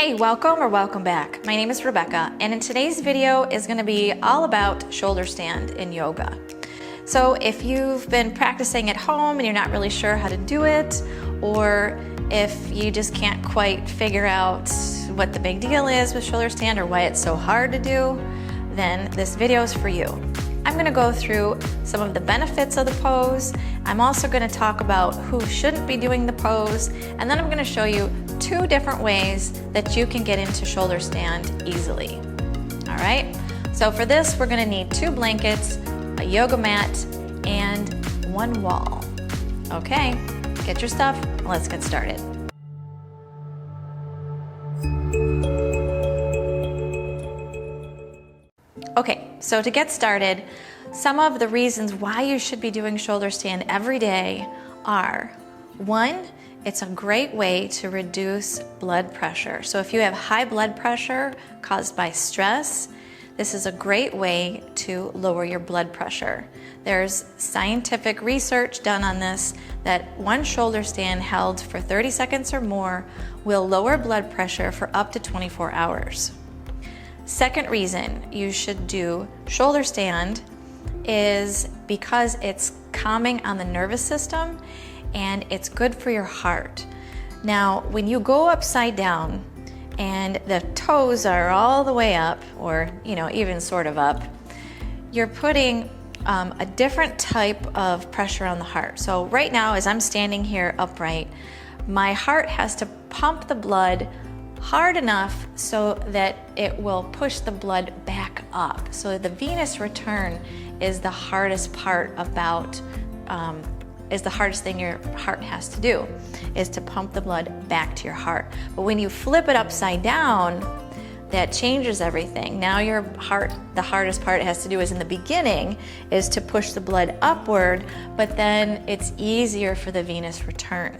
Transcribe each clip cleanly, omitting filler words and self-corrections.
Hey, welcome back. My name is Rebecca, and in today's video is going to be all about shoulder stand in yoga. So if you've been practicing at home and you're not really sure how to do it, or if you just can't quite figure out what the big deal is with shoulder stand or why it's so hard to do, then this video is for you. I'm going to go through some of the benefits of the pose. I'm also going to talk about who shouldn't be doing the pose, and then I'm going to show you 2 different ways that you can get into shoulder stand easily. All right, so for this we're going to need 2 blankets, a yoga mat, and 1 wall. Okay, get your stuff, and let's get started. Okay, so to get started, some of the reasons why you should be doing shoulder stand every day are: 1, it's a great way to reduce blood pressure. So if you have high blood pressure caused by stress, this is a great way to lower your blood pressure. There's scientific research done on this that 1 shoulder stand held for 30 seconds or more will lower blood pressure for up to 24 hours. Second reason you should do shoulder stand is because it's calming on the nervous system and it's good for your heart. Now, when you go upside down and the toes are all the way up, or even sort of up, you're putting a different type of pressure on the heart. So right now, as I'm standing here upright, my heart has to pump the blood hard enough so that it will push the blood back up. So the venous return is the hardest part is the hardest thing your heart has to do, is to pump the blood back to your heart. But when you flip it upside down, that changes everything. Now your heart, the hardest part it has to do is in the beginning, is to push the blood upward, but then it's easier for the venous return.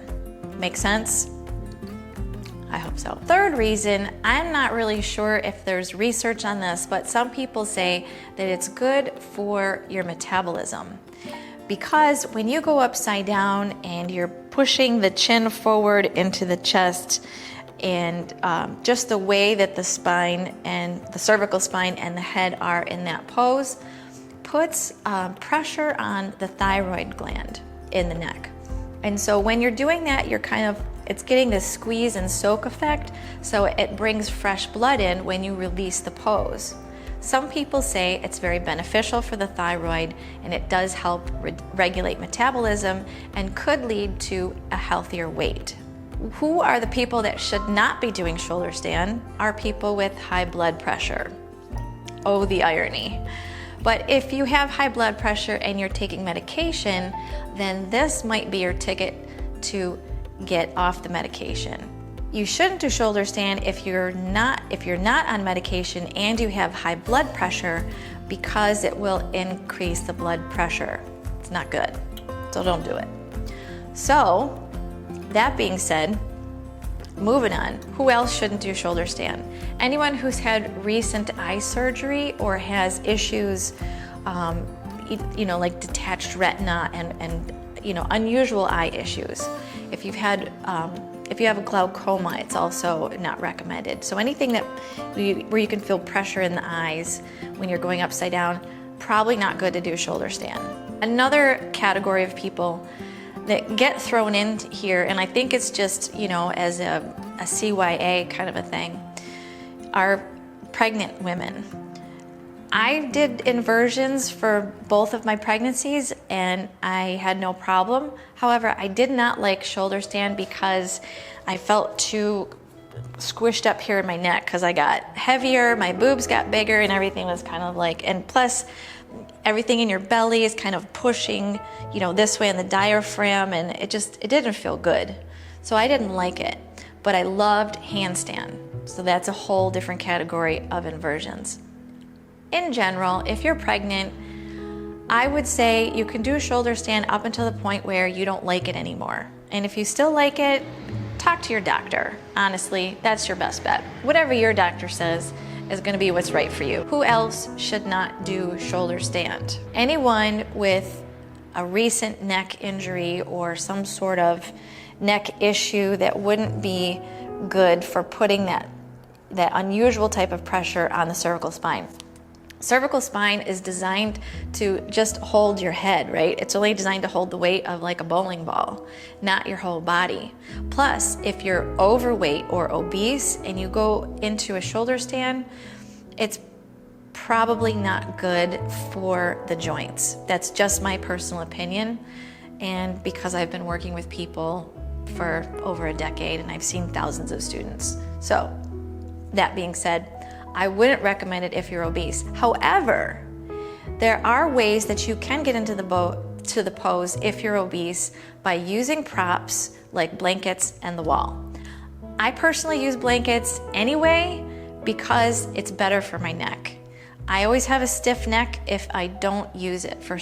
Make sense? I hope so. Third reason, I'm not really sure if there's research on this, but some people say that it's good for your metabolism. Because when you go upside down and you're pushing the chin forward into the chest, and just the way that the spine and the cervical spine and the head are in that pose puts pressure on the thyroid gland in the neck. And so when you're doing that, it's getting this squeeze and soak effect, so it brings fresh blood in when you release the pose. Some people say it's very beneficial for the thyroid, and it does help regulate metabolism and could lead to a healthier weight. Who are the people that should not be doing shoulder stand? Are people with high blood pressure. Oh, the irony. But if you have high blood pressure and you're taking medication, then this might be your ticket to get off the medication. You shouldn't do shoulder stand if you're not on medication and you have high blood pressure, because it will increase the blood pressure. It's not good, so don't do it. So that being said, moving on, who else shouldn't do shoulder stand? Anyone who's had recent eye surgery or has issues, like detached retina and unusual eye issues. If you have a glaucoma, it's also not recommended. So anything where you can feel pressure in the eyes when you're going upside down, probably not good to do shoulder stand. Another category of people that get thrown in here, and I think it's just, as a CYA kind of a thing, are pregnant women. I did inversions for both of my pregnancies and I had no problem. However, I did not like shoulder stand because I felt too squished up here in my neck because I got heavier, my boobs got bigger, and everything was kind of and plus everything in your belly is kind of pushing, this way in the diaphragm, and it didn't feel good. So I didn't like it, but I loved handstand. So that's a whole different category of inversions. In general, if you're pregnant, I would say you can do a shoulder stand up until the point where you don't like it anymore. And if you still like it, talk to your doctor. Honestly, that's your best bet. Whatever your doctor says is going to be what's right for you. Who else should not do shoulder stand? Anyone with a recent neck injury or some sort of neck issue that wouldn't be good for putting that that unusual type of pressure on the cervical spine. Cervical spine is designed to just hold your head, right? It's only designed to hold the weight of like a bowling ball, not your whole body. Plus, if you're overweight or obese and you go into a shoulder stand, it's probably not good for the joints. That's just my personal opinion. And because I've been working with people for over a decade and I've seen thousands of students. So that being said, I wouldn't recommend it if you're obese. However, there are ways that you can get into the pose if you're obese by using props like blankets and the wall. I personally use blankets anyway because it's better for my neck. I always have a stiff neck if I don't use it for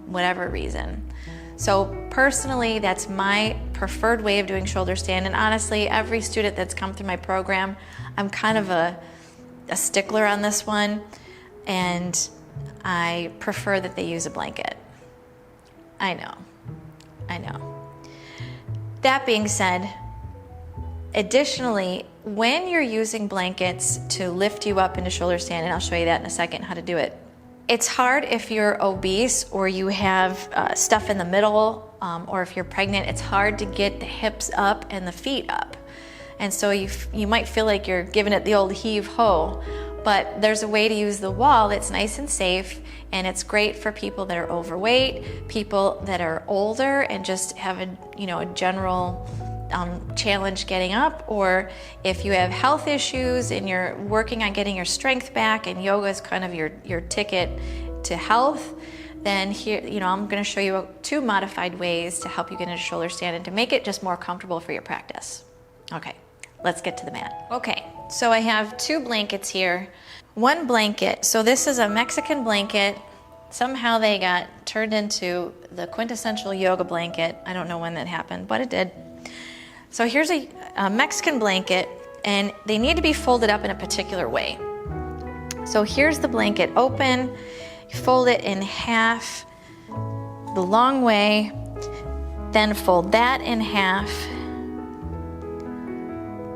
whatever reason. So personally, that's my preferred way of doing shoulder stand. And honestly, every student that's come through my program, I'm kind of a stickler on this one, and I prefer that they use a blanket. I know. That being said, additionally, when you're using blankets to lift you up into shoulder stand, and I'll show you that in a second, how to do it, it's hard if you're obese or you have stuff in the middle, or if you're pregnant, it's hard to get the hips up and the feet up. And so you might feel like you're giving it the old heave-ho, but there's a way to use the wall that's nice and safe, and it's great for people that are overweight, people that are older and just have a general challenge getting up, or if you have health issues and you're working on getting your strength back and yoga is kind of your ticket to health, then here, I'm going to show you 2 modified ways to help you get into shoulder stand and to make it just more comfortable for your practice. Okay, let's get to the mat. Okay, so I have 2 blankets here. One blanket, so this is a Mexican blanket. Somehow they got turned into the quintessential yoga blanket. I don't know when that happened, but it did. So here's a Mexican blanket, and they need to be folded up in a particular way. So here's the blanket open, you fold it in half the long way, then fold that in half.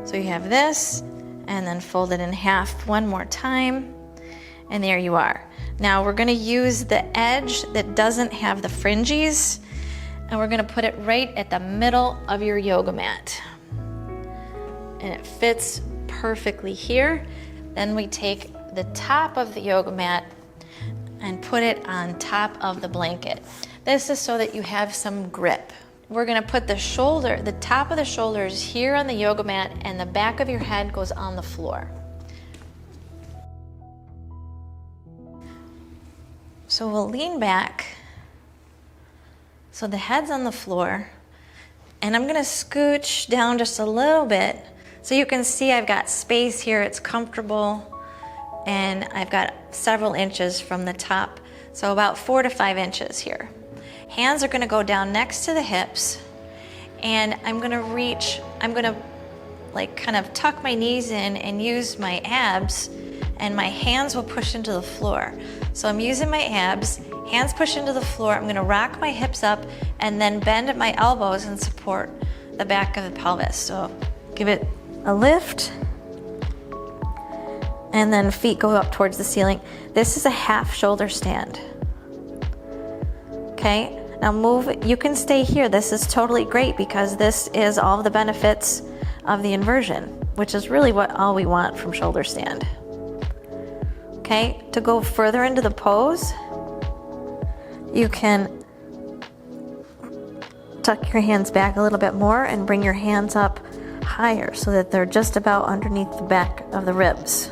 So you have this, and then fold it in half one more time, and there you are. Now we're gonna use the edge that doesn't have the fringes, and we're gonna put it right at the middle of your yoga mat. And it fits perfectly here. Then we take the top of the yoga mat and put it on top of the blanket. This is so that you have some grip. We're gonna put the top of the shoulders here on the yoga mat, and the back of your head goes on the floor. So we'll lean back. So the head's on the floor, and I'm gonna scooch down just a little bit so you can see I've got space here, it's comfortable, and I've got several inches from the top, so about 4 to 5 inches here. Hands are gonna go down next to the hips, and I'm gonna like kind of tuck my knees in and use my abs, and my hands will push into the floor. So I'm using my abs, hands push into the floor, I'm gonna rock my hips up and then bend at my elbows and support the back of the pelvis. So give it a lift, and then feet go up towards the ceiling. This is a half shoulder stand. Okay, now move, you can stay here. This is totally great because this is all the benefits of the inversion, which is really all we want from shoulder stand. Okay, to go further into the pose, you can tuck your hands back a little bit more and bring your hands up higher so that they're just about underneath the back of the ribs.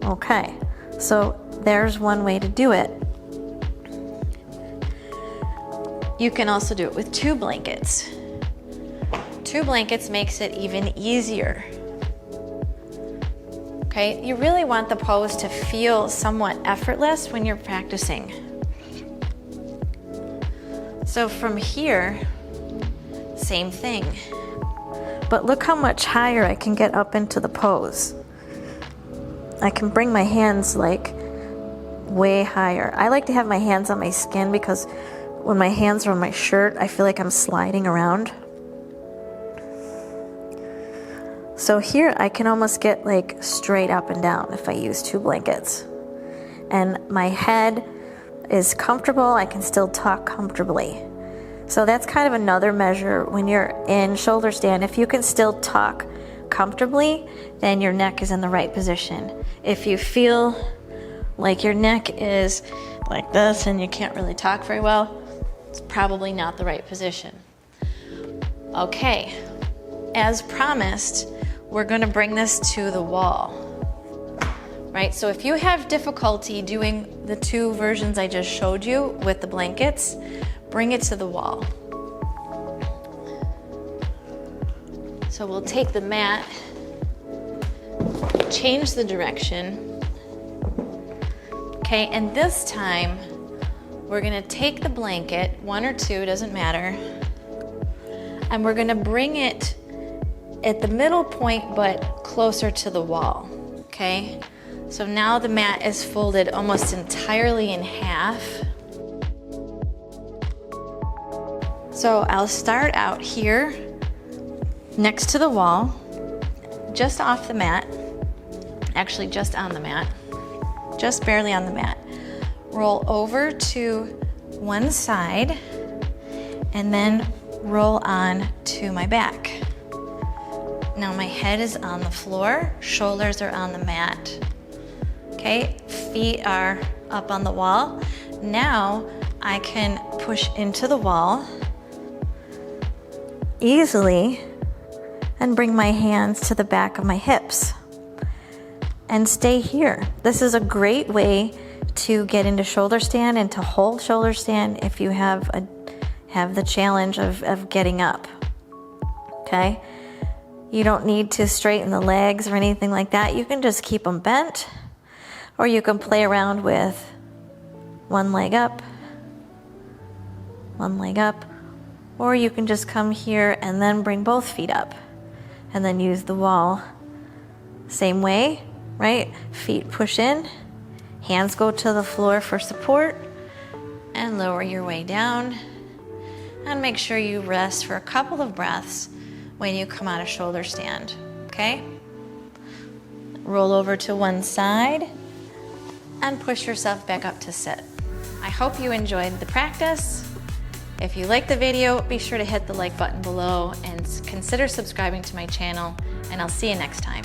Okay, so there's one way to do it. You can also do it with 2 blankets. 2 blankets makes it even easier. Okay, you really want the pose to feel somewhat effortless when you're practicing. So from here, same thing. But look how much higher I can get up into the pose. I can bring my hands like way higher. I like to have my hands on my skin because when my hands are on my shirt, I feel like I'm sliding around. So here I can almost get like straight up and down if I use 2 blankets. And my head is comfortable, I can still talk comfortably. So that's kind of another measure when you're in shoulder stand. If you can still talk comfortably, then your neck is in the right position. If you feel like your neck is like this and you can't really talk very well, it's probably not the right position. Okay, as promised, we're gonna bring this to the wall, right? So if you have difficulty doing the 2 versions I just showed you with the blankets, bring it to the wall. So we'll take the mat, change the direction, okay, and this time we're gonna take the blanket, 1 or 2, doesn't matter, and we're gonna bring it at the middle point but closer to the wall, okay? So now the mat is folded almost entirely in half. So I'll start out here next to the wall, just off the mat, actually just on the mat, just barely on the mat. Roll over to one side and then roll on to my back. Now my head is on the floor, shoulders are on the mat. Okay, feet are up on the wall. Now I can push into the wall easily and bring my hands to the back of my hips and stay here. This is a great way to get into shoulder stand and to hold shoulder stand if you have the challenge of getting up, okay? You don't need to straighten the legs or anything like that. You can just keep them bent, or you can play around with one leg up, or you can just come here and then bring both feet up and then use the wall. Same way, right? Feet push in, hands go to the floor for support, and lower your way down. And make sure you rest for a couple of breaths when you come out of shoulder stand, okay? Roll over to one side and push yourself back up to sit. I hope you enjoyed the practice. If you liked the video, be sure to hit the like button below and consider subscribing to my channel, and I'll see you next time.